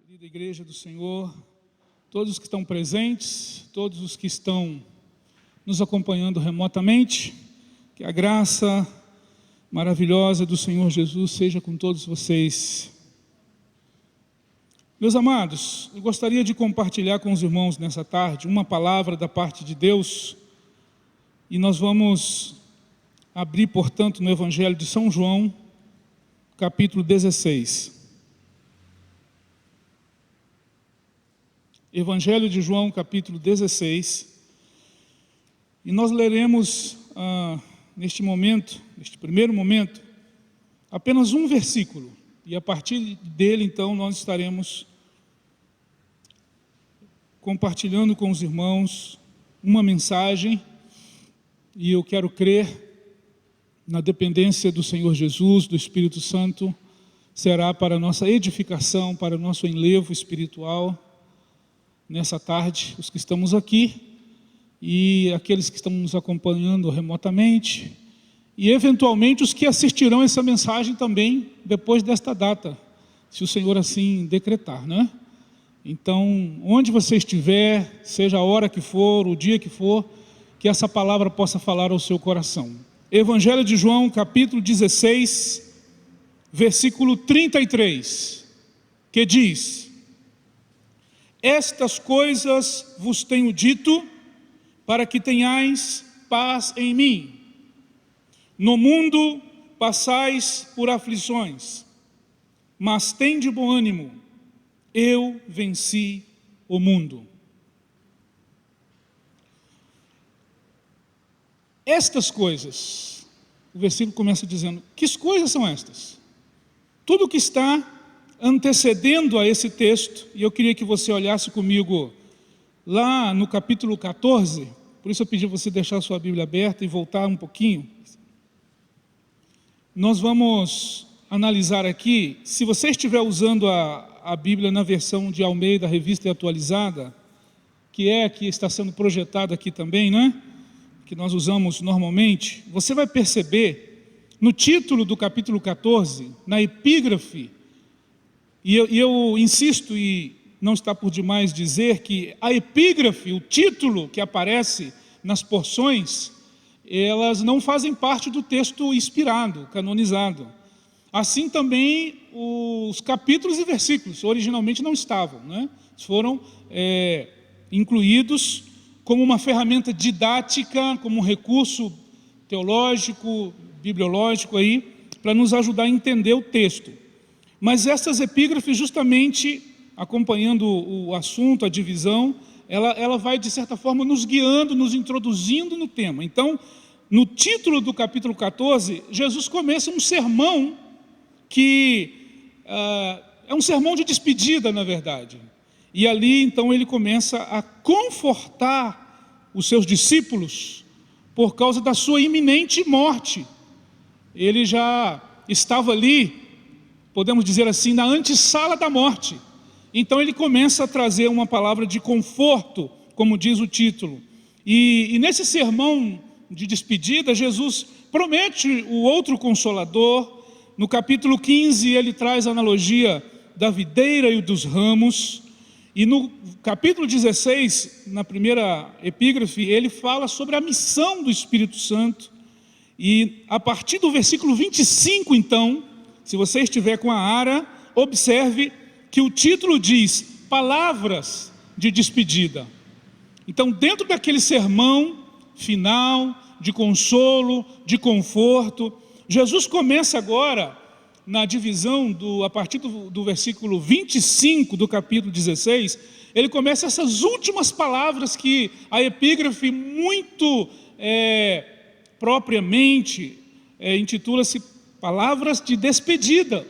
Querida Igreja do Senhor, todos os que estão presentes, todos os que estão nos acompanhando remotamente, que a graça maravilhosa do Senhor Jesus seja com todos vocês. Meus amados, eu gostaria de compartilhar com os irmãos nessa tarde uma palavra da parte de Deus, e nós vamos abrir, portanto, no Evangelho de São João, capítulo 16. Evangelho de João, capítulo 16, e nós leremos neste momento, neste primeiro momento, apenas um versículo, e a partir dele, então, nós estaremos compartilhando com os irmãos uma mensagem, e eu quero crer na dependência do Senhor Jesus, do Espírito Santo, será para a nossa edificação, para o nosso enlevo espiritual, nessa tarde, os que estamos aqui e aqueles que estão nos acompanhando remotamente e eventualmente os que assistirão essa mensagem também depois desta data, se o Senhor assim decretar, né? Então, onde você estiver, seja a hora que for, o dia que for, que essa palavra possa falar ao seu coração. Evangelho de João, capítulo 16, versículo 33, que diz: estas coisas vos tenho dito, para que tenhais paz em mim. No mundo passais por aflições, mas tende bom ânimo, eu venci o mundo. Estas coisas, o versículo começa dizendo, que coisas são estas? Tudo que está antecedendo a esse texto, e eu queria que você olhasse comigo lá no capítulo 14, por isso eu pedi você deixar a sua Bíblia aberta e voltar um pouquinho. Nós vamos analisar aqui, se você estiver usando a Bíblia na versão de Almeida, Revista e Atualizada, que é a que está sendo projetada aqui também, né? Que nós usamos normalmente, você vai perceber no título do capítulo 14, na epígrafe, e eu insisto, e não está por demais dizer que a epígrafe, o título que aparece nas porções, elas não fazem parte do texto inspirado, canonizado. Assim também os capítulos e versículos originalmente não estavam, né? Foram incluídos como uma ferramenta didática, como um recurso teológico, bibliológico aí, para nos ajudar a entender o texto. Mas essas epígrafes, justamente acompanhando o assunto, a divisão, ela vai de certa forma nos guiando, nos introduzindo no tema. Então, no título do capítulo 14, Jesus começa um sermão que é um sermão de despedida, na verdade. E ali, então, ele começa a confortar os seus discípulos por causa da sua iminente morte. Ele já estava ali, podemos dizer assim, na antessala da morte. Então ele começa a trazer uma palavra de conforto, como diz o título. E nesse sermão de despedida, Jesus promete o outro Consolador. No capítulo 15 ele traz a analogia da videira e dos ramos. E no capítulo 16, na primeira epígrafe, ele fala sobre a missão do Espírito Santo. E a partir do versículo 25, então, se você estiver com a Ara, observe que o título diz palavras de despedida. Então, dentro daquele sermão final, de consolo, de conforto, Jesus começa agora, na divisão, a partir do versículo 25 do capítulo 16, ele começa essas últimas palavras que a epígrafe muito propriamente intitula-se palavras de despedida.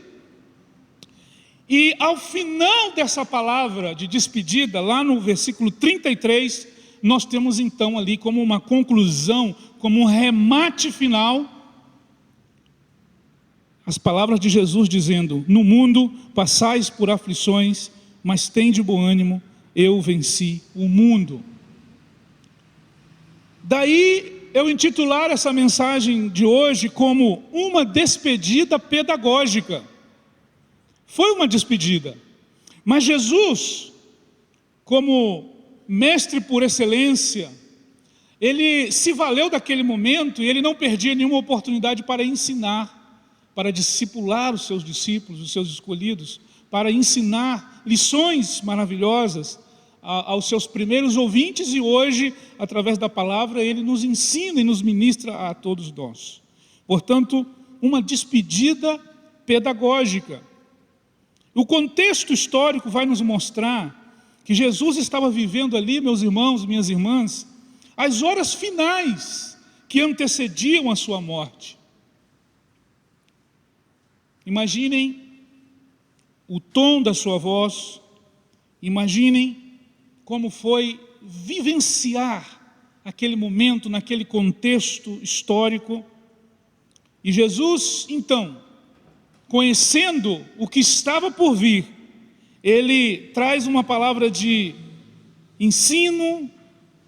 E ao final dessa palavra de despedida, lá no versículo 33, nós temos então ali como uma conclusão, como um remate final, as palavras de Jesus dizendo: no mundo passais por aflições, mas tende bom ânimo, eu venci o mundo. Daí eu intitular essa mensagem de hoje como uma despedida pedagógica. Foi uma despedida, Mas Jesus, como mestre por excelência, ele se valeu daquele momento e ele não perdia nenhuma oportunidade para ensinar, para discipular os seus discípulos, os seus escolhidos, para ensinar lições maravilhosas aos seus primeiros ouvintes, e hoje, através da palavra, ele nos ensina e nos ministra a todos nós. Portanto, uma despedida pedagógica. O contexto histórico vai nos mostrar que Jesus estava vivendo ali, meus irmãos e minhas irmãs, as horas finais que antecediam a sua morte. Imaginem o tom da sua voz, imaginem como foi vivenciar aquele momento, naquele contexto histórico. E Jesus, então, conhecendo o que estava por vir, ele traz uma palavra de ensino,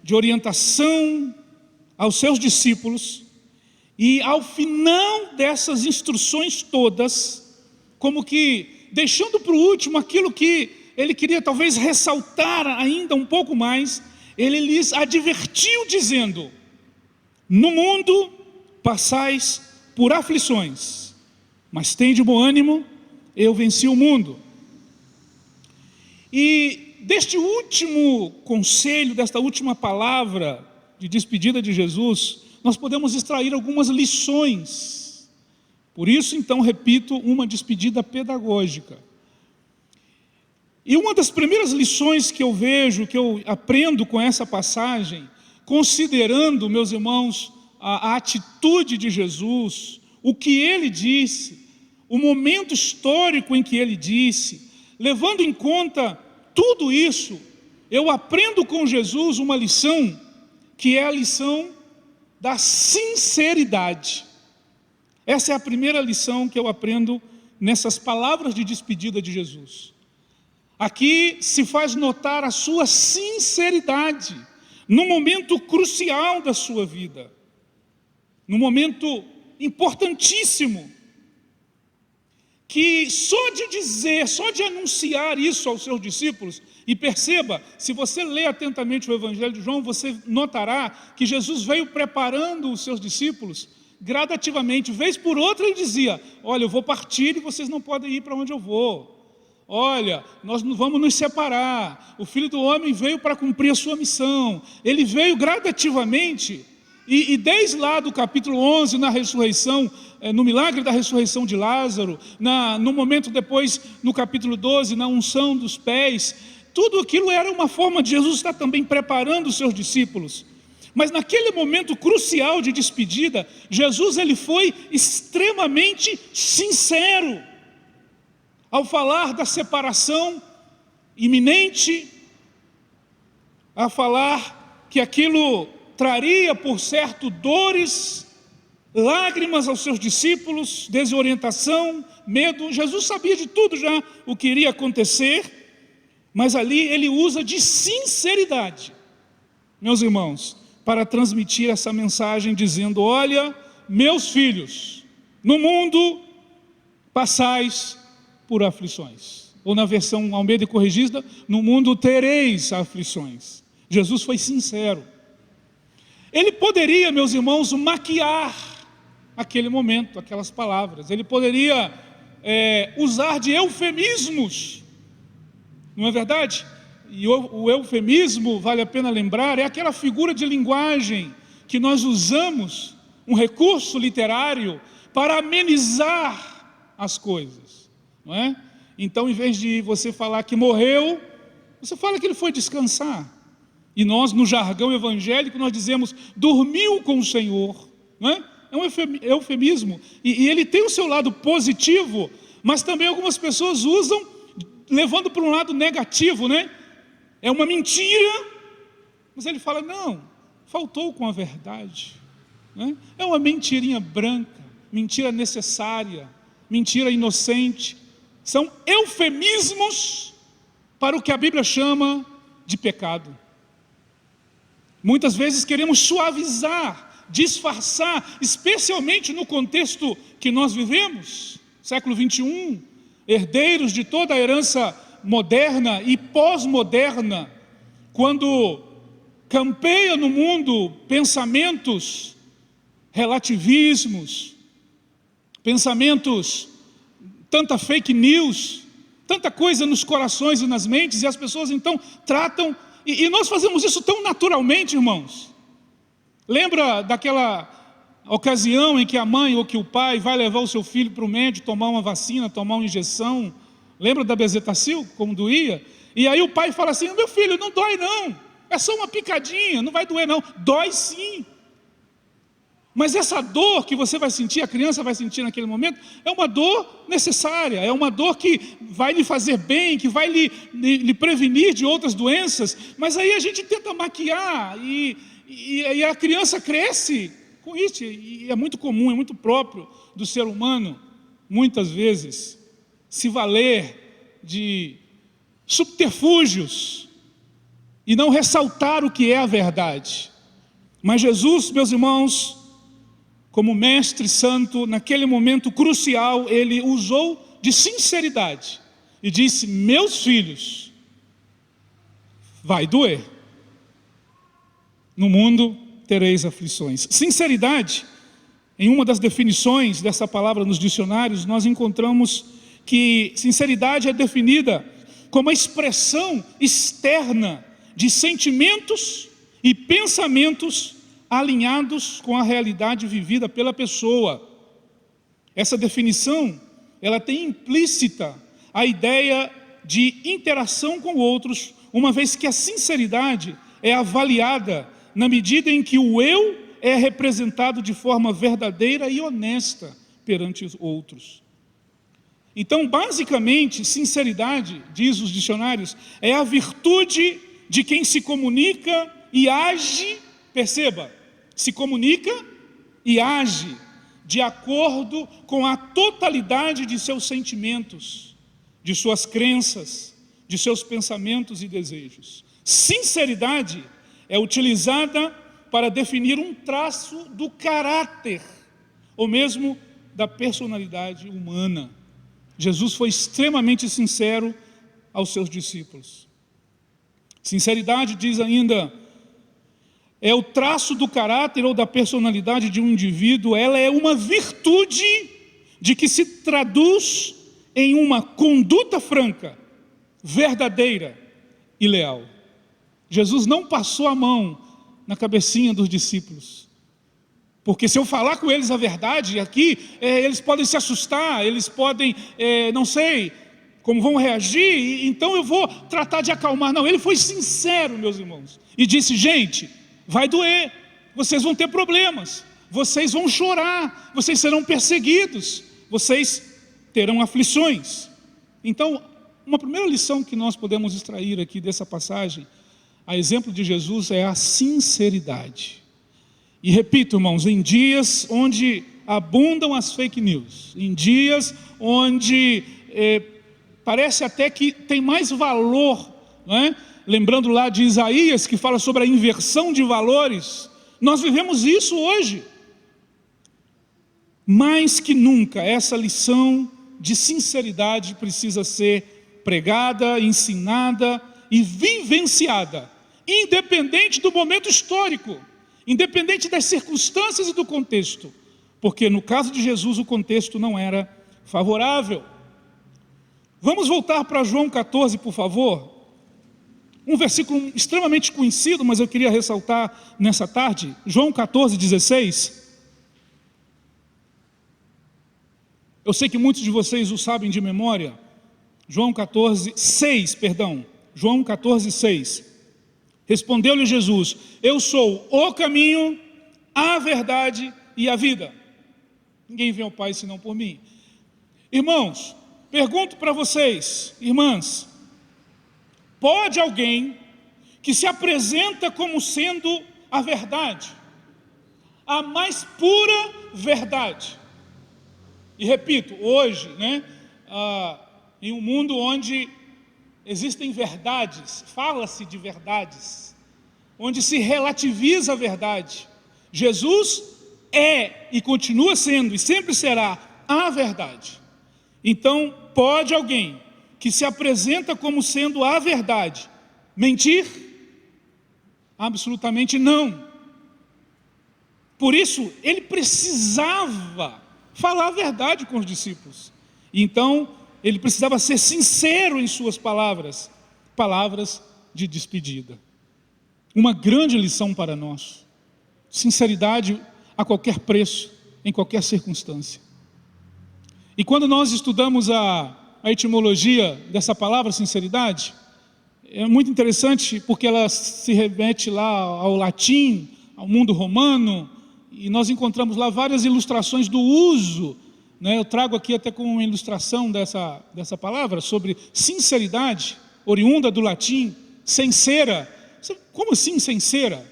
de orientação aos seus discípulos, e ao final dessas instruções todas, como que deixando para o último aquilo que ele queria talvez ressaltar ainda um pouco mais, ele lhes advertiu dizendo: no mundo passais por aflições, mas tende bom ânimo, eu venci o mundo. E deste último conselho, desta última palavra de despedida de Jesus, nós podemos extrair algumas lições. Por isso, então, repito, uma despedida pedagógica. E uma das primeiras lições que eu vejo, que eu aprendo com essa passagem, considerando, meus irmãos, a atitude de Jesus, o que ele disse, o momento histórico em que ele disse, levando em conta tudo isso, eu aprendo com Jesus uma lição, que é a lição da sinceridade. Essa é a primeira lição que eu aprendo nessas palavras de despedida de Jesus. Aqui se faz notar a sua sinceridade, no momento crucial da sua vida, no momento importantíssimo, que só de dizer, só de anunciar isso aos seus discípulos, e perceba, se você ler atentamente o Evangelho de João, você notará que Jesus veio preparando os seus discípulos gradativamente, vez por outra ele dizia: olha, eu vou partir e vocês não podem ir para onde eu vou. Olha, nós vamos nos separar, o Filho do Homem veio para cumprir a sua missão. Ele veio gradativamente, e desde lá do capítulo 11, na ressurreição, no milagre da ressurreição de Lázaro, no momento depois, no capítulo 12, na unção dos pés, tudo aquilo era uma forma de Jesus estar também preparando os seus discípulos. Mas naquele momento crucial de despedida, Jesus ele foi extremamente sincero, ao falar da separação iminente, a falar que aquilo traria, por certo, dores, lágrimas aos seus discípulos, desorientação, medo. Jesus sabia de tudo já o que iria acontecer, mas ali ele usa de sinceridade, meus irmãos, para transmitir essa mensagem dizendo: olha, meus filhos, no mundo passais por aflições. Ou na versão Almeida Corrigida, no mundo tereis aflições. Jesus foi sincero. Ele poderia, meus irmãos, maquiar aquele momento, aquelas palavras. Ele poderia usar de eufemismos, não é verdade? E o eufemismo, vale a pena lembrar, é aquela figura de linguagem que nós usamos, um recurso literário, para amenizar as coisas. Não é? Então, em vez de você falar que morreu, você fala que ele foi descansar. E nós, no jargão evangélico, nós dizemos: dormiu com o Senhor. Não é? É um eufemismo. E ele tem o seu lado positivo, mas também algumas pessoas usam, levando para um lado negativo, né? É uma mentira, mas ele fala: não, faltou com a verdade. Né? É uma mentirinha branca, mentira necessária, mentira inocente. São eufemismos para o que a Bíblia chama de pecado. Muitas vezes queremos suavizar, disfarçar, especialmente no contexto que nós vivemos, século 21, herdeiros de toda a herança moderna e pós-moderna, quando campeia no mundo pensamentos, relativismos, pensamentos, tanta fake news, tanta coisa nos corações e nas mentes, e as pessoas então tratam, e nós fazemos isso tão naturalmente, irmãos. Lembra daquela ocasião em que a mãe ou que o pai vai levar o seu filho para o médico tomar uma vacina, tomar uma injeção? Lembra da bezetacil, como doía? E aí o pai fala assim: meu filho, não dói não, é só uma picadinha, não vai doer não. Dói sim. Mas essa dor que você vai sentir, a criança vai sentir naquele momento, é uma dor necessária, é uma dor que vai lhe fazer bem, que vai lhe prevenir de outras doenças. Mas aí a gente tenta maquiar e a criança cresce com isso. E é muito comum, é muito próprio do ser humano, muitas vezes, se valer de subterfúgios e não ressaltar o que é a verdade. Mas Jesus, meus irmãos, como mestre santo, naquele momento crucial, ele usou de sinceridade e disse: meus filhos, vai doer. No mundo tereis aflições. Sinceridade, em uma das definições dessa palavra nos dicionários, nós encontramos que sinceridade é definida como a expressão externa de sentimentos e pensamentos alinhados com a realidade vivida pela pessoa. Essa definição, ela tem implícita a ideia de interação com outros, uma vez que a sinceridade é avaliada na medida em que o eu é representado de forma verdadeira e honesta perante os outros. Então, basicamente, sinceridade, diz os dicionários, é a virtude de quem se comunica e age, perceba, se comunica e age de acordo com a totalidade de seus sentimentos, de suas crenças, de seus pensamentos e desejos. Sinceridade é utilizada para definir um traço do caráter, ou mesmo da personalidade humana. Jesus foi extremamente sincero aos seus discípulos. Sinceridade, diz ainda, é o traço do caráter ou da personalidade de um indivíduo. Ela é uma virtude de que se traduz em uma conduta franca, verdadeira e leal. Jesus não passou a mão na cabecinha dos discípulos, porque se eu falar com eles a verdade aqui, eles podem se assustar, eles podem, não sei como vão reagir, então eu vou tratar de acalmar. Não, ele foi sincero, meus irmãos, e disse: gente, vai doer, vocês vão ter problemas, vocês vão chorar, vocês serão perseguidos, vocês terão aflições. Então, uma primeira lição que nós podemos extrair aqui dessa passagem, a exemplo de Jesus, é a sinceridade. E repito, irmãos, em dias onde abundam as fake news, em dias onde parece até que tem mais valor, não é? Lembrando lá de Isaías, que fala sobre a inversão de valores, nós vivemos isso hoje. Mais que nunca, essa lição de sinceridade precisa ser pregada, ensinada e vivenciada, independente do momento histórico, independente das circunstâncias e do contexto, porque no caso de Jesus o contexto não era favorável. Vamos voltar para João 14, por favor. Um versículo extremamente conhecido, mas eu queria ressaltar nessa tarde. João 14, 16. Eu sei que muitos de vocês o sabem de memória. João 14, 6, perdão. João 14, 6. Respondeu-lhe Jesus: eu sou o caminho, a verdade e a vida. Ninguém vem ao Pai senão por mim. Irmãos, pergunto para vocês, irmãs, pode alguém que se apresenta como sendo a verdade, a mais pura verdade, e repito, hoje, em um mundo onde existem verdades, fala-se de verdades, onde se relativiza a verdade, Jesus é e continua sendo e sempre será a verdade. Então, pode alguém que se apresenta como sendo a verdade, mentir? Absolutamente não. Por isso, ele precisava falar a verdade com os discípulos. Então, ele precisava ser sincero em suas palavras, palavras de despedida. Uma grande lição para nós: sinceridade a qualquer preço, em qualquer circunstância. E quando nós estudamos a etimologia dessa palavra sinceridade, é muito interessante porque ela se remete lá ao latim, ao mundo romano, e nós encontramos lá várias ilustrações do uso, né? Eu trago aqui até como uma ilustração dessa palavra, sobre sinceridade, oriunda do latim, sincera. Como assim sincera?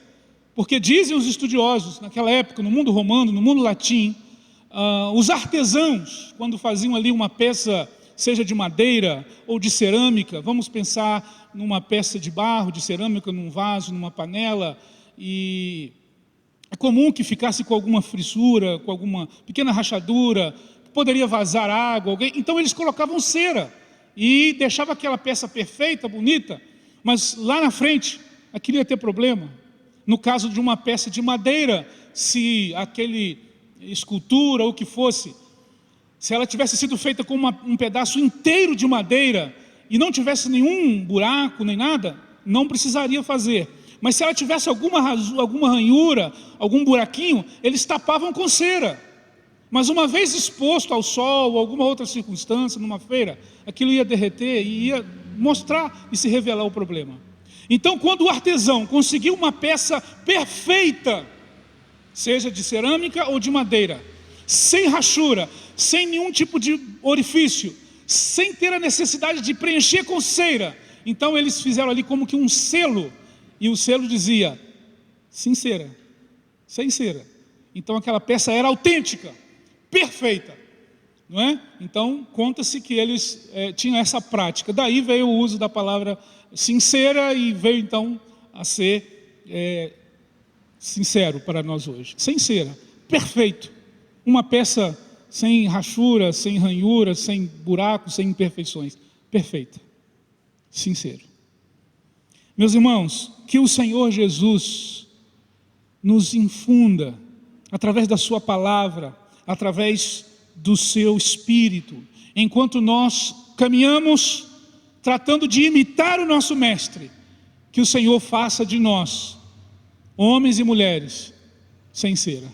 Porque dizem os estudiosos, naquela época, no mundo romano, no mundo latim, os artesãos, quando faziam ali uma peça, seja de madeira ou de cerâmica, vamos pensar numa peça de barro, de cerâmica, num vaso, numa panela, e é comum que ficasse com alguma fissura, com alguma pequena rachadura, poderia vazar água, então eles colocavam cera e deixavam aquela peça perfeita, bonita, mas lá na frente, aquilo ia ter problema. No caso de uma peça de madeira, se aquele escultura ou o que fosse, se ela tivesse sido feita com um pedaço inteiro de madeira e não tivesse nenhum buraco nem nada, não precisaria fazer. Mas se ela tivesse alguma ranhura, algum buraquinho, eles tapavam com cera. Mas uma vez exposto ao sol ou alguma outra circunstância, numa feira, aquilo ia derreter e ia mostrar e se revelar o problema. Então, quando o artesão conseguiu uma peça perfeita, seja de cerâmica ou de madeira, sem rachura, sem nenhum tipo de orifício, sem ter a necessidade de preencher com cera, então eles fizeram ali como que um selo, e o selo dizia: sincera, sem cera. Então aquela peça era autêntica, perfeita, não é? Então conta-se que eles tinham essa prática. Daí veio o uso da palavra sincera e veio então a ser sincero para nós hoje. Sincera, perfeito, uma peça sem rachura, sem ranhura, sem buraco, sem imperfeições, perfeita, sincero. Meus irmãos, que o Senhor Jesus nos infunda, através da sua palavra, através do seu Espírito, enquanto nós caminhamos tratando de imitar o nosso Mestre, que o Senhor faça de nós, homens e mulheres, sem cera,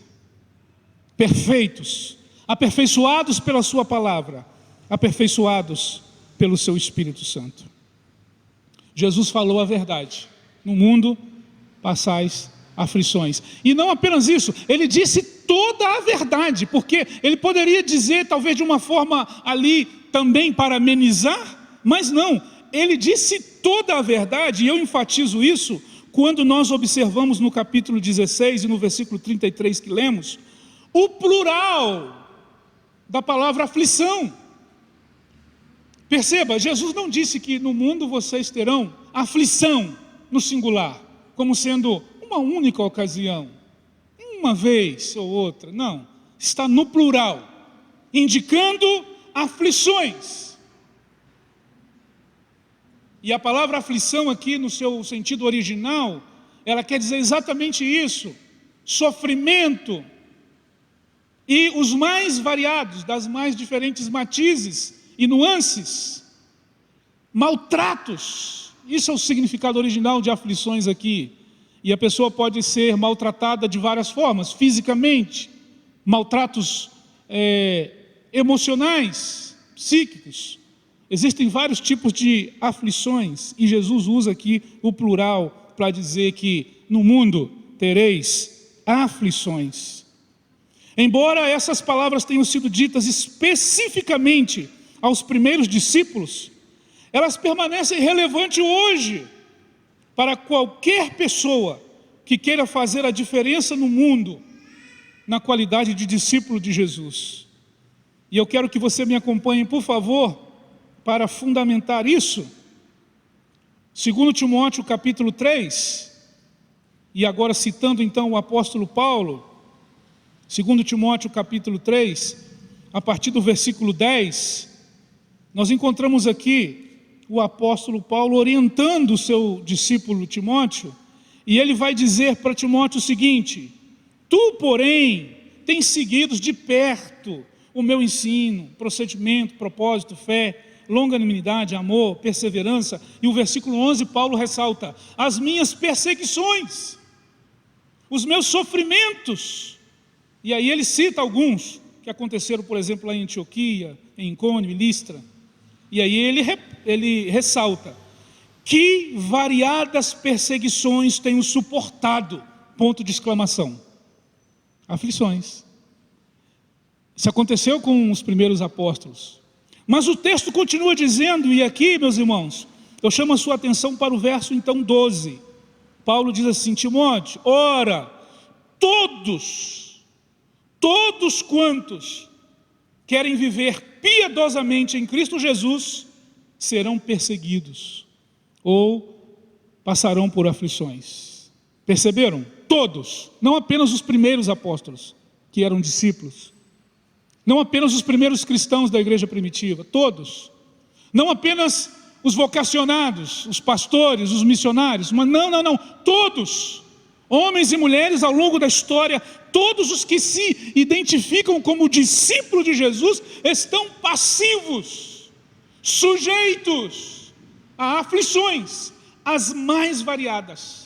perfeitos, aperfeiçoados pela sua palavra, aperfeiçoados pelo seu Espírito Santo. Jesus falou a verdade: no mundo passais aflições. E não apenas isso, ele disse toda a verdade, porque ele poderia dizer talvez de uma forma ali também para amenizar, mas não, ele disse toda a verdade. E eu enfatizo isso quando nós observamos no capítulo 16 e no versículo 33 que lemos, o plural da palavra aflição. Perceba, Jesus não disse que no mundo vocês terão aflição no singular, como sendo uma única ocasião, uma vez ou outra. Não, está no plural, indicando aflições. E a palavra aflição aqui, no seu sentido original, ela quer dizer exatamente isso: sofrimento, e os mais variados, das mais diferentes matizes e nuances, maltratos. Isso é o significado original de aflições aqui. E a pessoa pode ser maltratada de várias formas: fisicamente, maltratos emocionais, psíquicos. Existem vários tipos de aflições, e Jesus usa aqui o plural para dizer que no mundo tereis aflições. Embora essas palavras tenham sido ditas especificamente aos primeiros discípulos, elas permanecem relevantes hoje para qualquer pessoa que queira fazer a diferença no mundo, na qualidade de discípulo de Jesus. E eu quero que você me acompanhe, por favor, para fundamentar isso. 2 Timóteo capítulo 3, e agora citando então o apóstolo Paulo, 2 Timóteo capítulo 3, a partir do versículo 10, nós encontramos aqui o apóstolo Paulo orientando o seu discípulo Timóteo, e ele vai dizer para Timóteo o seguinte: tu, porém, tens seguido de perto o meu ensino, procedimento, propósito, fé, longanimidade, amor, perseverança. E o versículo 11, Paulo ressalta: as minhas perseguições, os meus sofrimentos. E aí ele cita alguns que aconteceram, por exemplo, lá em Antioquia, em Icônio, em Listra. E aí ele ressalta: que variadas perseguições tenho suportado, ponto de exclamação. Aflições. Isso aconteceu com os primeiros apóstolos. Mas o texto continua dizendo, e aqui, meus irmãos, eu chamo a sua atenção para o verso então 12. Paulo diz assim: Timóteo, ora, todos quantos querem viver piedosamente em Cristo Jesus, serão perseguidos, ou passarão por aflições. Perceberam? Todos, não apenas os primeiros apóstolos, que eram discípulos, não apenas os primeiros cristãos da igreja primitiva, todos, não apenas os vocacionados, os pastores, os missionários, mas não, todos, homens e mulheres ao longo da história, todos os que se identificam como discípulos de Jesus, estão passivos, sujeitos a aflições, as mais variadas.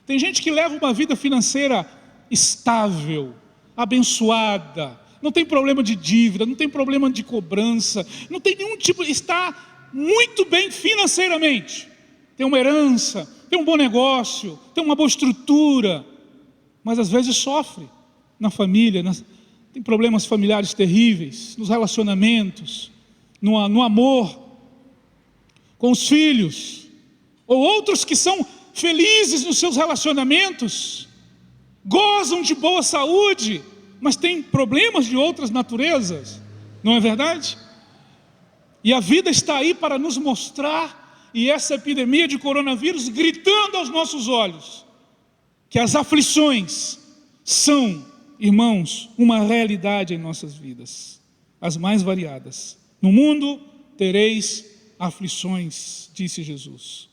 Tem gente que leva uma vida financeira estável, abençoada, não tem problema de dívida, não tem problema de cobrança, não tem nenhum tipo, está muito bem financeiramente, tem uma herança, tem um bom negócio, tem uma boa estrutura, mas às vezes sofre na família, tem problemas familiares terríveis, nos relacionamentos, no amor, com os filhos, ou outros que são felizes nos seus relacionamentos, gozam de boa saúde, mas têm problemas de outras naturezas, não é verdade? E a vida está aí para nos mostrar, e essa epidemia de coronavírus gritando aos nossos olhos, que as aflições são, irmãos, uma realidade em nossas vidas, as mais variadas. No mundo tereis aflições, disse Jesus.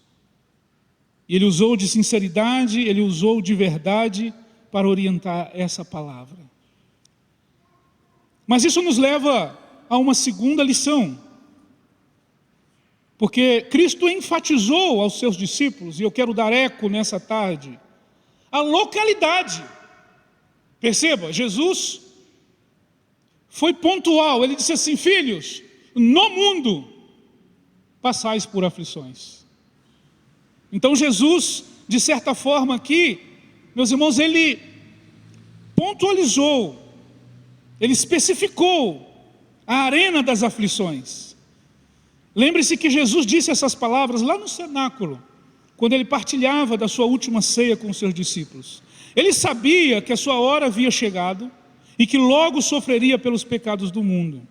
E ele usou de sinceridade, ele usou de verdade para orientar essa palavra. Mas isso nos leva a uma segunda lição, porque Cristo enfatizou aos seus discípulos, e eu quero dar eco nessa tarde, a localidade. Perceba, Jesus foi pontual, ele disse assim: filhos, no mundo passais por aflições. Então Jesus, de certa forma aqui, meus irmãos, ele pontualizou, ele especificou a arena das aflições. Lembre-se que Jesus disse essas palavras lá no cenáculo, quando ele partilhava da sua última ceia com os seus discípulos. Ele sabia que a sua hora havia chegado e que logo sofreria pelos pecados do mundo.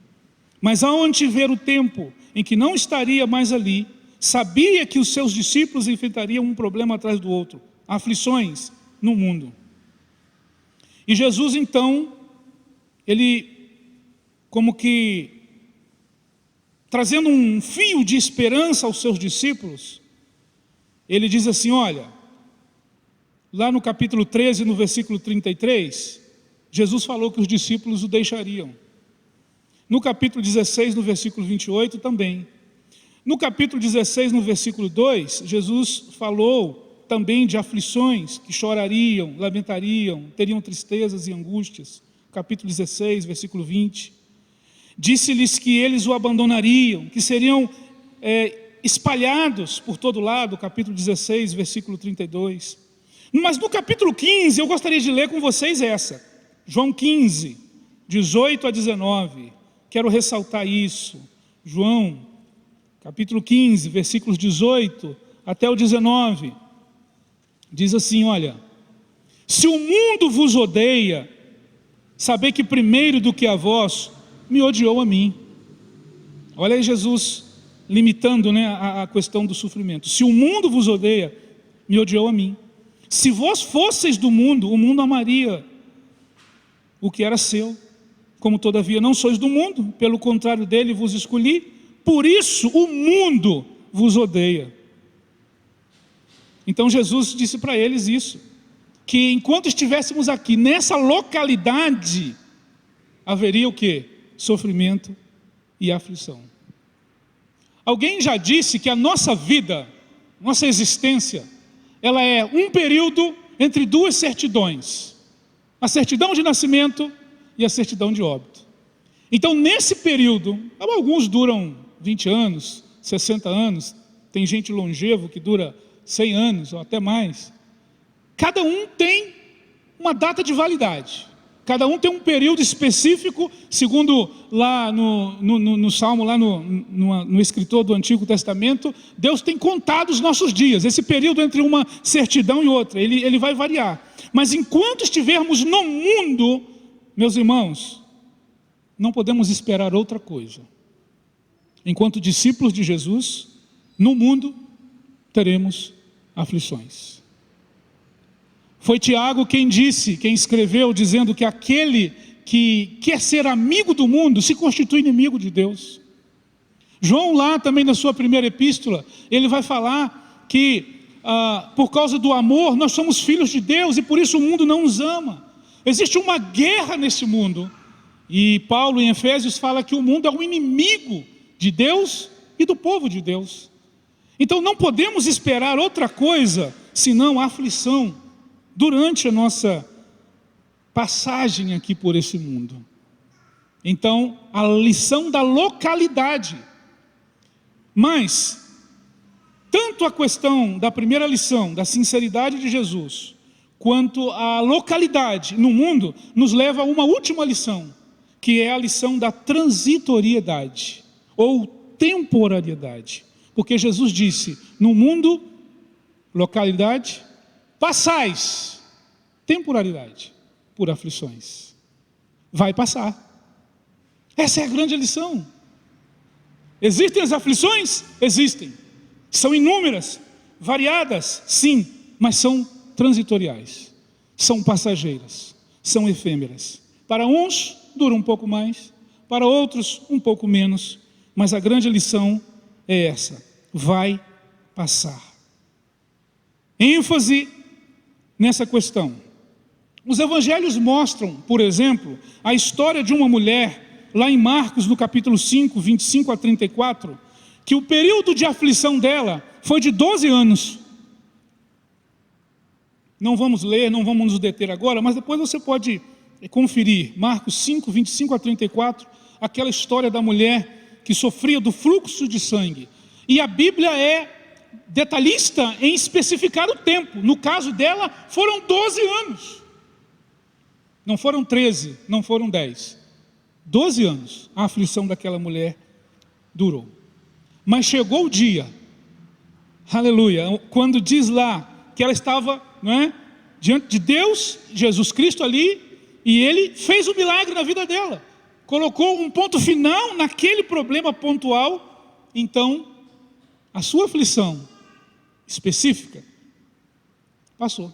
Mas ao antever o tempo em que não estaria mais ali, sabia que os seus discípulos enfrentariam um problema atrás do outro, aflições no mundo. E Jesus então, ele como que trazendo um fio de esperança aos seus discípulos, ele diz assim: olha, lá no capítulo 13, no versículo 33, Jesus falou que os discípulos o deixariam. No capítulo 16, no versículo 28 também. No capítulo 16, no versículo 2, Jesus falou também de aflições, que chorariam, lamentariam, teriam tristezas e angústias. Capítulo 16, versículo 20. Disse-lhes que eles o abandonariam, que seriam espalhados por todo lado, capítulo 16, versículo 32. Mas no capítulo 15, eu gostaria de ler com vocês essa, João 15, 18 a 19, quero ressaltar isso. João, capítulo 15, versículos 18 até o 19, diz assim: olha, se o mundo vos odeia, sabei que primeiro do que a vós, me odiou a mim. Olha aí Jesus limitando, a questão do sofrimento. Se o mundo vos odeia, me odiou a mim. Se vós fosseis do mundo, o mundo amaria o que era seu. Como todavia não sois do mundo, pelo contrário dele vos escolhi, por isso o mundo vos odeia. Então Jesus disse para eles isso, que enquanto estivéssemos aqui, nessa localidade, haveria o quê? Sofrimento e aflição. Alguém já disse que a nossa vida, nossa existência, ela é um período entre duas certidões. A certidão de nascimento e a certidão de óbito. Então nesse período, alguns duram 20 anos, 60 anos, tem gente longevo que dura 100 anos ou até mais. Cada um tem uma data de validade. Cada um tem um período específico, segundo lá no Salmo, lá no escritor do Antigo Testamento, Deus tem contado os nossos dias. Esse período entre uma certidão e outra, ele vai variar. Mas enquanto estivermos no mundo, meus irmãos, não podemos esperar outra coisa. Enquanto discípulos de Jesus, no mundo teremos aflições. Foi Tiago quem escreveu, dizendo que aquele que quer ser amigo do mundo se constitui inimigo de Deus. João, lá também na sua primeira epístola, ele vai falar que por causa do amor nós somos filhos de Deus e por isso o mundo não nos ama. Existe uma guerra nesse mundo. E Paulo em Efésios fala que o mundo é um inimigo de Deus e do povo de Deus. Então não podemos esperar outra coisa senão a aflição durante a nossa passagem aqui por esse mundo. Então, a lição da localidade. Mas, tanto a questão da primeira lição, da sinceridade de Jesus, quanto a localidade no mundo, nos leva a uma última lição, que é a lição da transitoriedade, ou temporariedade. Porque Jesus disse, no mundo, localidade, passais, temporalidade, por aflições. Vai passar. Essa é a grande lição. Existem as aflições? Existem. São inúmeras, variadas, sim, mas são transitoriais. São passageiras, são efêmeras. Para uns, dura um pouco mais, para outros, um pouco menos, mas a grande lição é essa: vai passar. ênfase nessa questão. Os evangelhos mostram, por exemplo, a história de uma mulher, lá em Marcos, no capítulo 5, 25 a 34, que o período de aflição dela foi de 12 anos. Não vamos ler, não vamos nos deter agora, mas depois você pode conferir. Marcos 5, 25 a 34, aquela história da mulher que sofria do fluxo de sangue. E a Bíblia é detalhista em especificar o tempo. No caso dela, foram 12 anos. Não foram 13, não foram 10. 12 anos a aflição daquela mulher durou. Mas chegou o dia, aleluia, quando diz lá que ela estava, diante de Deus, Jesus Cristo ali, e Ele fez o milagre na vida dela. Colocou um ponto final naquele problema pontual. Então, a sua aflição específica passou.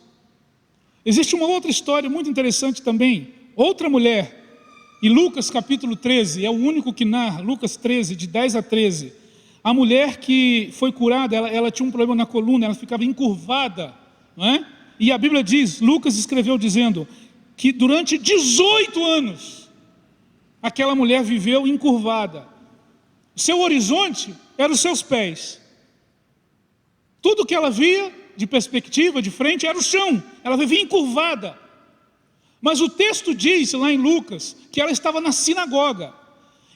Existe uma outra história muito interessante também. Outra mulher, e Lucas capítulo 13, é o único que narra, Lucas 13, de 10 a 13. A mulher que foi curada, ela tinha um problema na coluna, ela ficava encurvada, não é? E a Bíblia diz, Lucas escreveu dizendo, que durante 18 anos, aquela mulher viveu encurvada. Seu horizonte eram os seus pés. Tudo que ela via, de perspectiva, de frente, era o chão. Ela vivia encurvada. Mas o texto diz, lá em Lucas, que ela estava na sinagoga.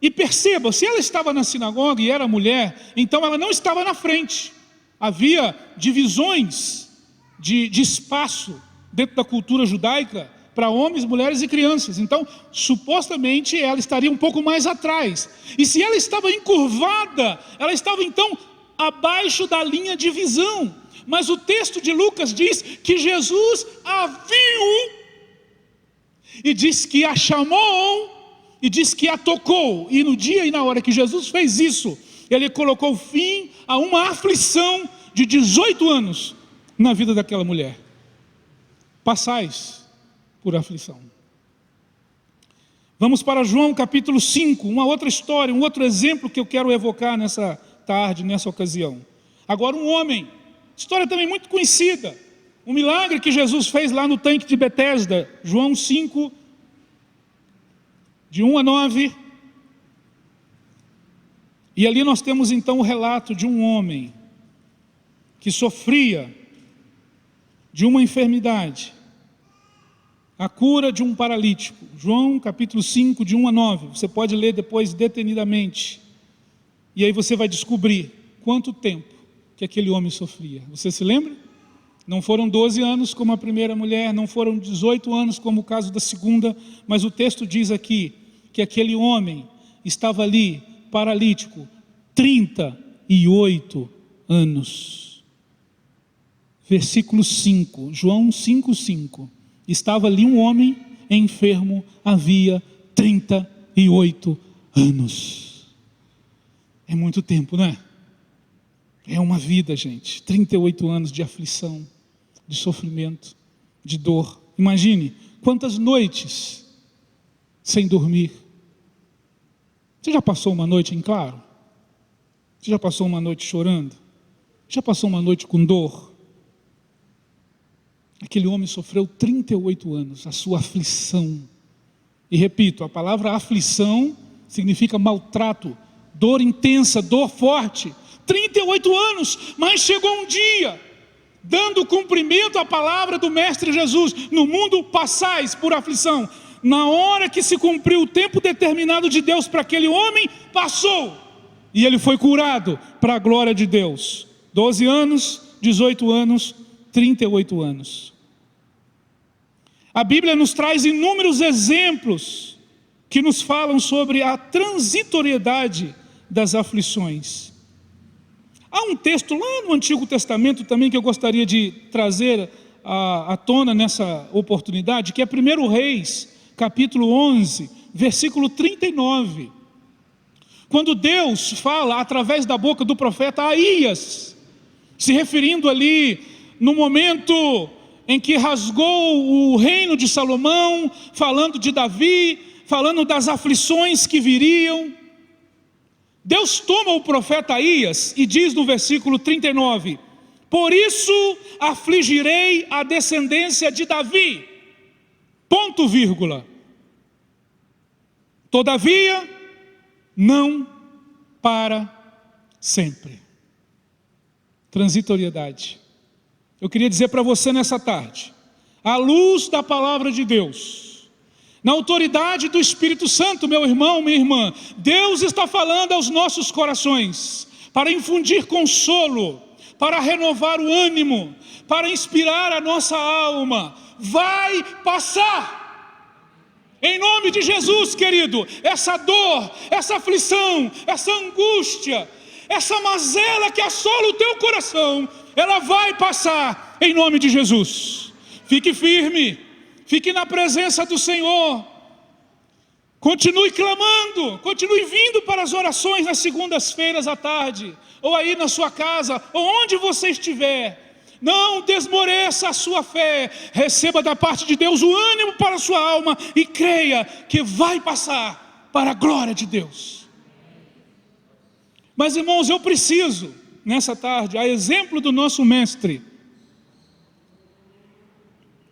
E perceba, se ela estava na sinagoga e era mulher, então ela não estava na frente. Havia divisões de espaço dentro da cultura judaica para homens, mulheres e crianças. Então, supostamente, ela estaria um pouco mais atrás. E se ela estava encurvada, ela estava então abaixo da linha de visão. Mas o texto de Lucas diz que Jesus a viu e diz que a chamou e diz que a tocou. E no dia e na hora que Jesus fez isso, Ele colocou fim a uma aflição de 18 anos na vida daquela mulher. Passais por aflição. Vamos para João capítulo 5, uma outra história, um outro exemplo que eu quero evocar nessa tarde, nessa ocasião. Agora um homem, história também muito conhecida, um milagre que Jesus fez lá no tanque de Betesda, João 5, de 1 a 9. E ali nós temos então o relato de um homem que sofria de uma enfermidade, a cura de um paralítico. João capítulo 5, de 1 a 9, você pode ler depois detenidamente, e aí você vai descobrir quanto tempo que aquele homem sofria. Você se lembra? Não foram 12 anos como a primeira mulher, não foram 18 anos como o caso da segunda, mas o texto diz aqui que aquele homem estava ali, paralítico, 38 anos. Versículo 5, João 5:5. Estava ali um homem enfermo, havia 38 anos. É muito tempo, não é? É uma vida, gente. 38 anos de aflição, de sofrimento, de dor. Imagine quantas noites sem dormir. Você já passou uma noite em claro? Você já passou uma noite chorando? Já passou uma noite com dor? Aquele homem sofreu 38 anos, a sua aflição. E repito, a palavra aflição significa maltrato, dor intensa, dor forte. 38 anos, mas chegou um dia, dando cumprimento à palavra do Mestre Jesus: no mundo passais por aflição. Na hora que se cumpriu o tempo determinado de Deus para aquele homem, passou, e ele foi curado para a glória de Deus. 12 anos, 18 anos, 38 anos. A Bíblia nos traz inúmeros exemplos que nos falam sobre a transitoriedade das aflições. Há um texto lá no Antigo Testamento também que eu gostaria de trazer à tona nessa oportunidade, que é 1 Reis, capítulo 11, versículo 39. Quando Deus fala através da boca do profeta Aías, se referindo ali no momento em que rasgou o reino de Salomão, falando de Davi, falando das aflições que viriam. Deus toma o profeta Aías e diz no versículo 39: por isso afligirei a descendência de Davi, ponto vírgula, todavia não para sempre. Transitoriedade. Eu queria dizer para você nessa tarde, à luz da palavra de Deus, na autoridade do Espírito Santo, meu irmão, minha irmã, Deus está falando aos nossos corações, para infundir consolo, para renovar o ânimo, para inspirar a nossa alma. Vai passar, em nome de Jesus, querido. Essa dor, essa aflição, essa angústia, essa mazela que assola o teu coração, ela vai passar, em nome de Jesus. Fique firme, fique na presença do Senhor, continue clamando, continue vindo para as orações nas segundas-feiras à tarde, ou aí na sua casa, ou onde você estiver. Não desmoreça a sua fé, receba da parte de Deus o ânimo para a sua alma e creia que vai passar para a glória de Deus. Mas irmãos, eu preciso, nessa tarde, a exemplo do nosso mestre,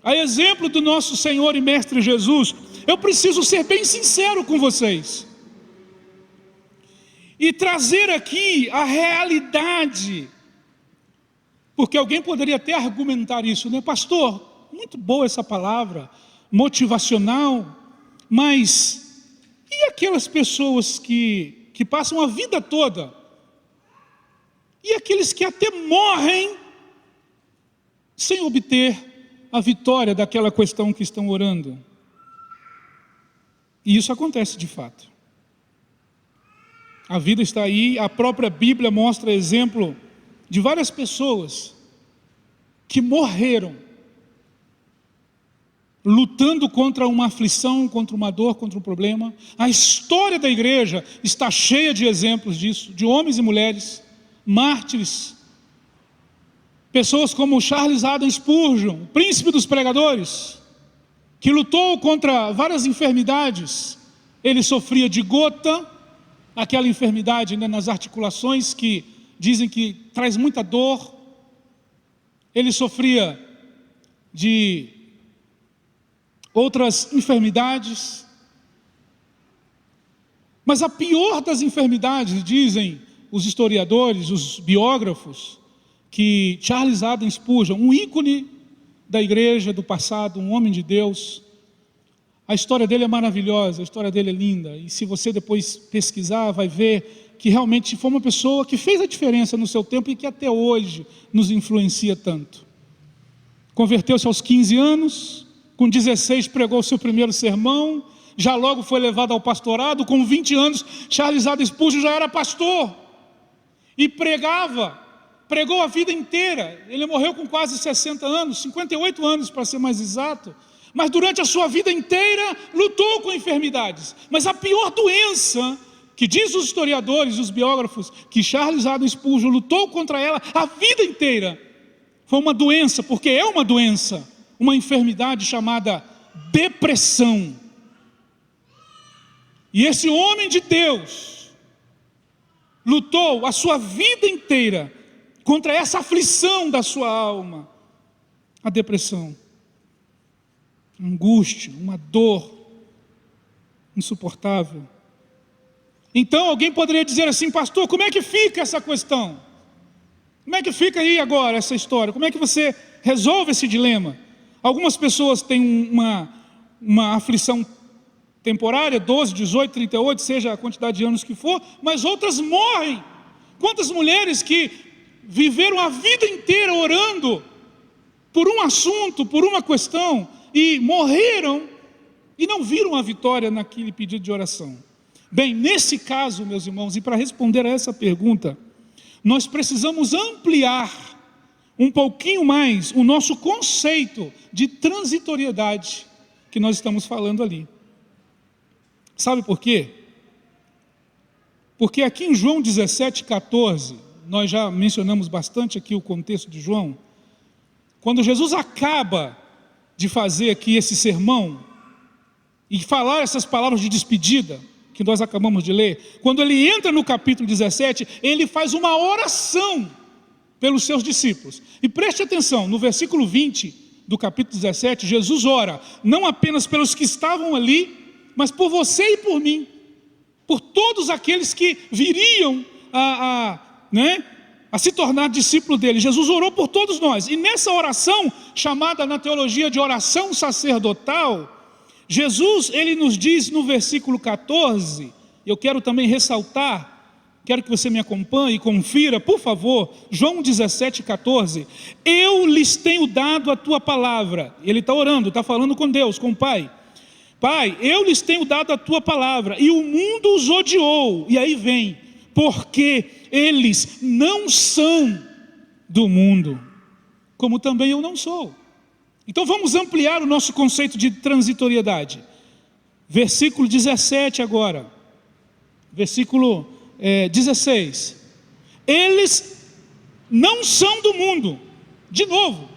a exemplo do nosso Senhor e Mestre Jesus, eu preciso ser bem sincero com vocês e trazer aqui a realidade, porque alguém poderia até argumentar isso, né? Pastor, muito boa essa palavra, motivacional, mas e aquelas pessoas que passam a vida toda, e aqueles que até morrem sem obter a vitória daquela questão que estão orando? E isso acontece de fato. A vida está aí, a própria Bíblia mostra exemplo de várias pessoas que morreram lutando contra uma aflição, contra uma dor, contra um problema. A história da igreja está cheia de exemplos disso, de homens e mulheres, mártires, pessoas como Charles Haddon Spurgeon, o príncipe dos pregadores, que lutou contra várias enfermidades. Ele sofria de gota, aquela enfermidade, né, nas articulações que dizem que traz muita dor. Ele sofria de outras enfermidades. Mas a pior das enfermidades, dizem os historiadores, os biógrafos, que Charles Haddon Spurgeon, um ícone da igreja do passado, um homem de Deus, a história dele é maravilhosa, a história dele é linda, e se você depois pesquisar, vai ver que realmente foi uma pessoa que fez a diferença no seu tempo e que até hoje nos influencia tanto. Converteu-se aos 15 anos, com 16 pregou o seu primeiro sermão, já logo foi levado ao pastorado. Com 20 anos, Charles Haddon Spurgeon já era pastor e pregou a vida inteira. Ele morreu com quase 60 anos, 58 anos para ser mais exato, mas durante a sua vida inteira lutou com enfermidades. Mas a pior doença, que diz os historiadores, os biógrafos, que Charles Haddon Spurgeon lutou contra ela a vida inteira, foi uma doença, porque é uma doença, uma enfermidade chamada depressão. E esse homem de Deus lutou a sua vida inteira contra essa aflição da sua alma, a depressão, angústia, uma dor insuportável. Então alguém poderia dizer assim: pastor, como é que fica essa questão? Como é que fica aí agora essa história? Como é que você resolve esse dilema? Algumas pessoas têm uma aflição temporária, 12, 18, 38, seja a quantidade de anos que for, mas outras morrem. Quantas mulheres que viveram a vida inteira orando por um assunto, por uma questão, e morreram e não viram a vitória naquele pedido de oração. Bem, nesse caso, meus irmãos, e para responder a essa pergunta, nós precisamos ampliar um pouquinho mais o nosso conceito de transitoriedade que nós estamos falando ali. Sabe por quê? Porque aqui em João 17,14, nós já mencionamos bastante aqui o contexto de João. Quando Jesus acaba de fazer aqui esse sermão e falar essas palavras de despedida que nós acabamos de ler, quando ele entra no capítulo 17, ele faz uma oração pelos seus discípulos. E preste atenção, no versículo 20 do capítulo 17, Jesus ora, não apenas pelos que estavam ali, mas por você e por mim, por todos aqueles que viriam a se tornar discípulo dele. Jesus orou por todos nós, e nessa oração, chamada na teologia de oração sacerdotal, Jesus, ele nos diz no versículo 14, eu quero também ressaltar, quero que você me acompanhe e confira, por favor, João 17,14, eu lhes tenho dado a tua palavra. Ele está orando, está falando com Deus, com o Pai. Pai, eu lhes tenho dado a tua palavra, e o mundo os odiou, e aí vem, porque eles não são do mundo, como também eu não sou. Então vamos ampliar o nosso conceito de transitoriedade. Versículo 17 agora, versículo 16. Eles não são do mundo, de novo,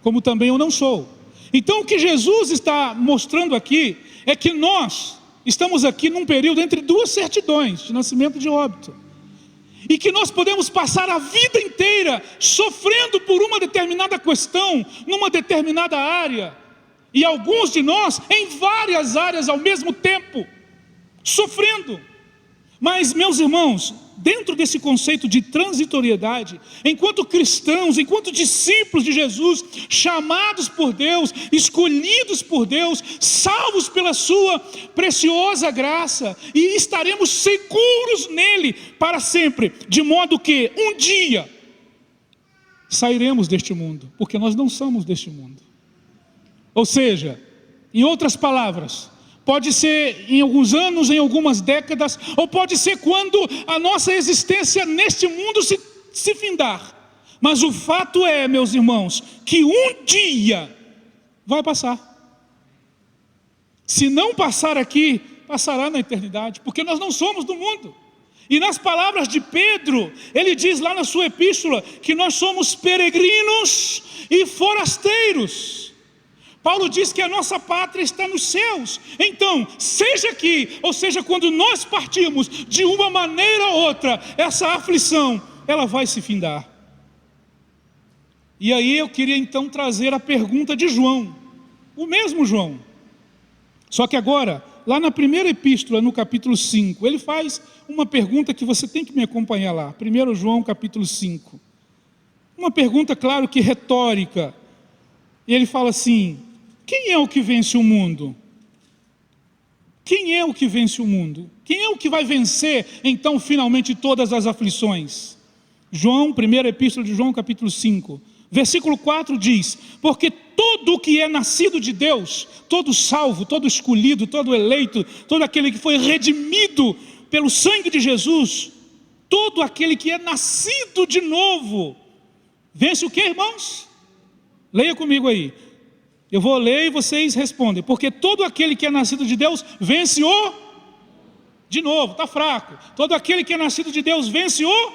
como também eu não sou. Então o que Jesus está mostrando aqui é que nós estamos aqui num período entre duas certidões, de nascimento e de óbito, e que nós podemos passar a vida inteira sofrendo por uma determinada questão, numa determinada área, e alguns de nós em várias áreas ao mesmo tempo, sofrendo. Mas, meus irmãos, dentro desse conceito de transitoriedade, enquanto cristãos, enquanto discípulos de Jesus, chamados por Deus, escolhidos por Deus, salvos pela sua preciosa graça, e estaremos seguros nele para sempre, de modo que um dia sairemos deste mundo, porque nós não somos deste mundo. Ou seja, em outras palavras, pode ser em alguns anos, em algumas décadas, ou pode ser quando a nossa existência neste mundo se findar. Mas o fato é, meus irmãos, que um dia vai passar. Se não passar aqui, passará na eternidade, porque nós não somos do mundo. E nas palavras de Pedro, ele diz lá na sua epístola, que nós somos peregrinos e forasteiros. Paulo diz que a nossa pátria está nos céus. Então, seja aqui, ou seja, quando nós partimos, de uma maneira ou outra, essa aflição ela vai se findar. E aí eu queria então trazer a pergunta de João, o mesmo João. Só que agora, lá na primeira epístola, no capítulo 5, ele faz uma pergunta que você tem que me acompanhar lá. 1 João capítulo 5. Uma pergunta, claro que retórica. E ele fala assim: quem é o que vence o mundo? Quem é o que vence o mundo? Quem é o que vai vencer, então, finalmente, todas as aflições? João, primeira epístola de João, capítulo 5, versículo 4 diz: porque todo o que é nascido de Deus, todo salvo, todo escolhido, todo eleito, todo aquele que foi redimido pelo sangue de Jesus, todo aquele que é nascido de novo, vence o que, irmãos? Leia comigo aí. Eu vou ler e vocês respondem. Porque todo aquele que é nascido de Deus vence o... De novo, está fraco. Todo aquele que é nascido de Deus vence o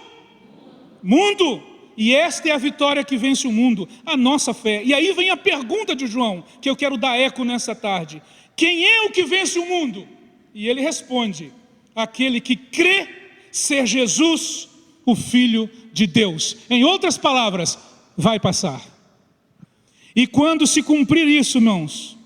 mundo. E esta é a vitória que vence o mundo, a nossa fé. E aí vem a pergunta de João, que eu quero dar eco nessa tarde: quem é o que vence o mundo? E ele responde: aquele que crê ser Jesus, o Filho de Deus. Em outras palavras, vai passar. E quando se cumprir isso, irmãos,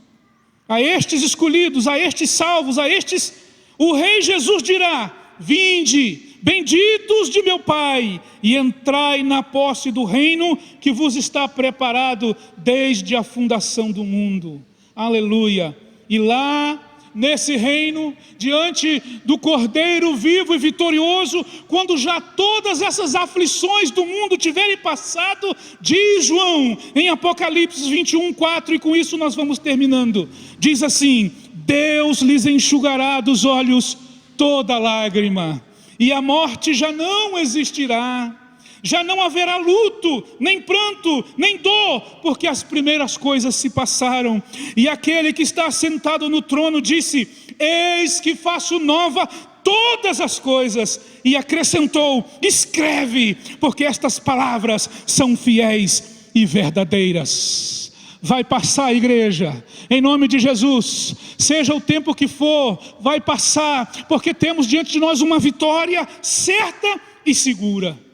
a estes escolhidos, a estes salvos, a estes, o Rei Jesus dirá: vinde, benditos de meu Pai, e entrai na posse do reino que vos está preparado desde a fundação do mundo. Aleluia! E lá, nesse reino, diante do Cordeiro vivo e vitorioso, quando já todas essas aflições do mundo tiverem passado, diz João em Apocalipse 21:4, e com isso nós vamos terminando, diz assim: Deus lhes enxugará dos olhos toda lágrima, e a morte já não existirá. Já não haverá luto, nem pranto, nem dor, porque as primeiras coisas se passaram. E aquele que está sentado no trono disse: eis que faço nova todas as coisas. E acrescentou: escreve, porque estas palavras são fiéis e verdadeiras. Vai passar, igreja, em nome de Jesus. Seja o tempo que for, vai passar, porque temos diante de nós uma vitória certa e segura.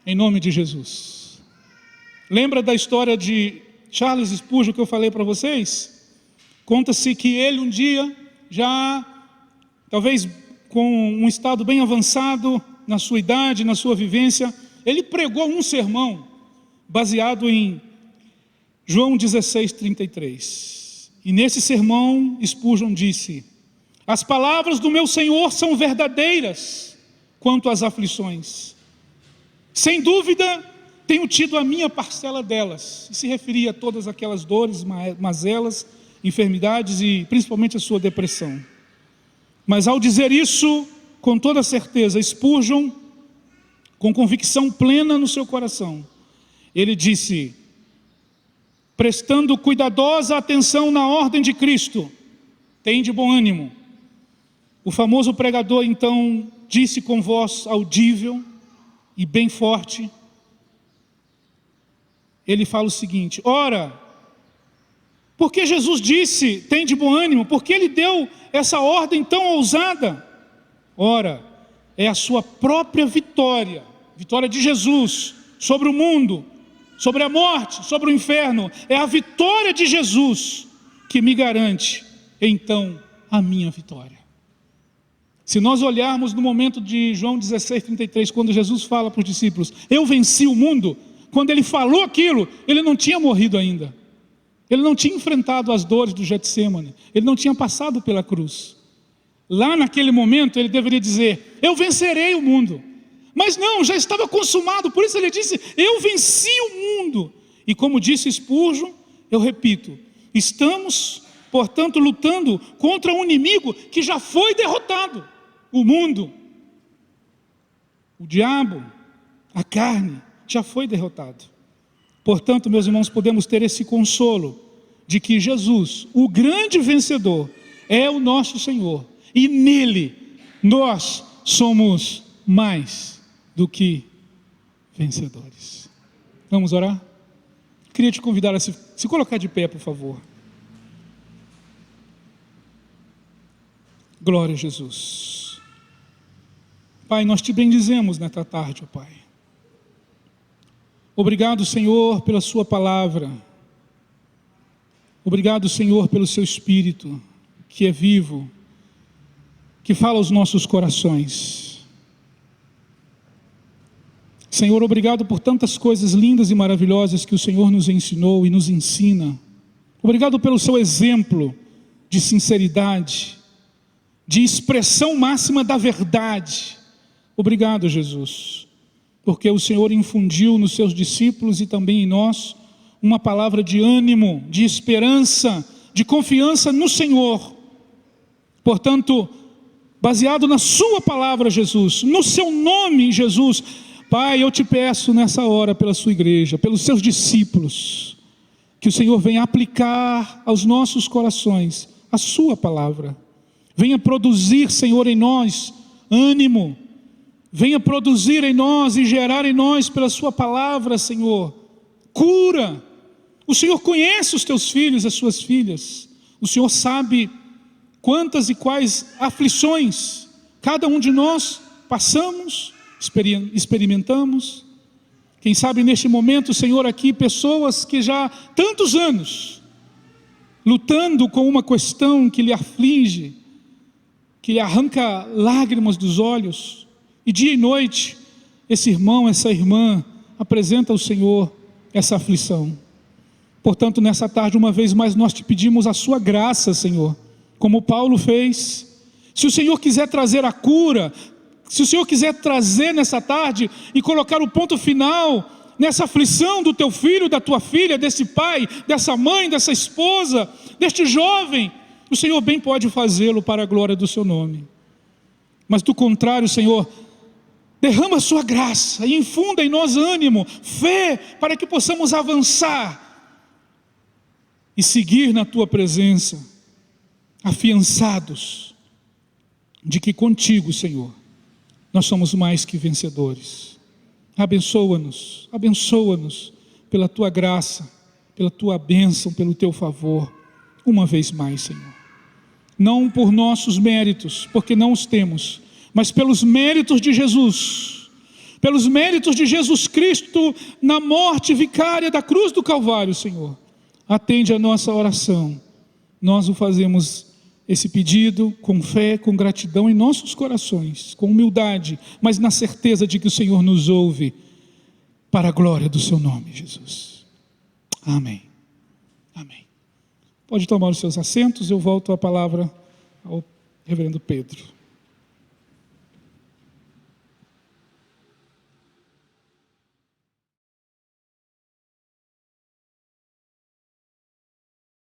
Em nome de Jesus. Lembra da história de Charles Spurgeon que eu falei para vocês? Conta-se que ele um dia, já talvez com um estado bem avançado na sua idade, na sua vivência, ele pregou um sermão baseado em João 16:33. E nesse sermão Spurgeon disse: as palavras do meu Senhor são verdadeiras quanto às aflições. Sem dúvida, tenho tido a minha parcela delas. E se referia a todas aquelas dores, mazelas, enfermidades e principalmente a sua depressão. Mas ao dizer isso, com toda certeza, Spurgeon, com convicção plena no seu coração, ele disse, prestando cuidadosa atenção na ordem de Cristo: tem de bom ânimo. O famoso pregador então disse com voz audível e bem forte, ele fala o seguinte: ora, porque Jesus disse, tem de bom ânimo, porque ele deu essa ordem tão ousada? Ora, é a sua própria vitória, vitória de Jesus sobre o mundo, sobre a morte, sobre o inferno. É a vitória de Jesus que me garante, então, a minha vitória. Se nós olharmos no momento de João 16:33, quando Jesus fala para os discípulos: eu venci o mundo, quando ele falou aquilo, ele não tinha morrido ainda. Ele não tinha enfrentado as dores do Getsêmani, ele não tinha passado pela cruz. Lá naquele momento ele deveria dizer: eu vencerei o mundo. Mas não, já estava consumado, por isso ele disse: eu venci o mundo. E como disse Spurgeon, eu repito, estamos, portanto, lutando contra um inimigo que já foi derrotado. O mundo, o diabo, a carne, já foi derrotado. Portanto, meus irmãos, podemos ter esse consolo de que Jesus, o grande vencedor, é o nosso Senhor. E nele, nós somos mais do que vencedores. Vamos orar? Queria te convidar a se colocar de pé, por favor. Glória a Jesus. Pai, nós te bendizemos nesta tarde, ó Pai. Obrigado, Senhor, pela sua palavra. Obrigado, Senhor, pelo seu Espírito, que é vivo, que fala aos nossos corações. Senhor, obrigado por tantas coisas lindas e maravilhosas que o Senhor nos ensinou e nos ensina. Obrigado pelo seu exemplo de sinceridade, de expressão máxima da verdade. Obrigado, Jesus, porque o Senhor infundiu nos seus discípulos e também em nós uma palavra de ânimo, de esperança, de confiança no Senhor. Portanto, baseado na sua palavra, Jesus, no seu nome, Jesus, Pai, eu te peço nessa hora pela sua igreja, pelos seus discípulos, que o Senhor venha aplicar aos nossos corações a sua palavra. Venha produzir, Senhor, em nós ânimo. Venha produzir em nós e gerar em nós pela sua palavra, Senhor, cura. O Senhor conhece os teus filhos, as suas filhas. O Senhor sabe quantas e quais aflições cada um de nós passamos, experimentamos. Quem sabe neste momento, Senhor, aqui pessoas que já há tantos anos lutando com uma questão que lhe aflige, que lhe arranca lágrimas dos olhos, e dia e noite esse irmão, essa irmã apresenta ao Senhor essa aflição. Portanto, nessa tarde, uma vez mais, nós te pedimos a sua graça, Senhor, como Paulo fez. Se o Senhor quiser trazer a cura, se o Senhor quiser trazer nessa tarde e colocar o ponto final nessa aflição do teu filho, da tua filha, desse pai, dessa mãe, dessa esposa, deste jovem, o Senhor bem pode fazê-lo para a glória do seu nome. Mas do contrário, Senhor, derrama a sua graça e infunda em nós ânimo, fé, para que possamos avançar e seguir na tua presença, afiançados de que contigo, Senhor, nós somos mais que vencedores. Abençoa-nos pela tua graça, pela tua bênção, pelo teu favor, uma vez mais, Senhor. Não por nossos méritos, porque não os temos, mas pelos méritos de Jesus, pelos méritos de Jesus Cristo na morte vicária da cruz do Calvário, Senhor. Atende a nossa oração. Nós o fazemos esse pedido com fé, com gratidão em nossos corações, com humildade, mas na certeza de que o Senhor nos ouve, para a glória do seu nome, Jesus. Amém. Amém. Pode tomar os seus assentos, eu volto a palavra ao reverendo Pedro.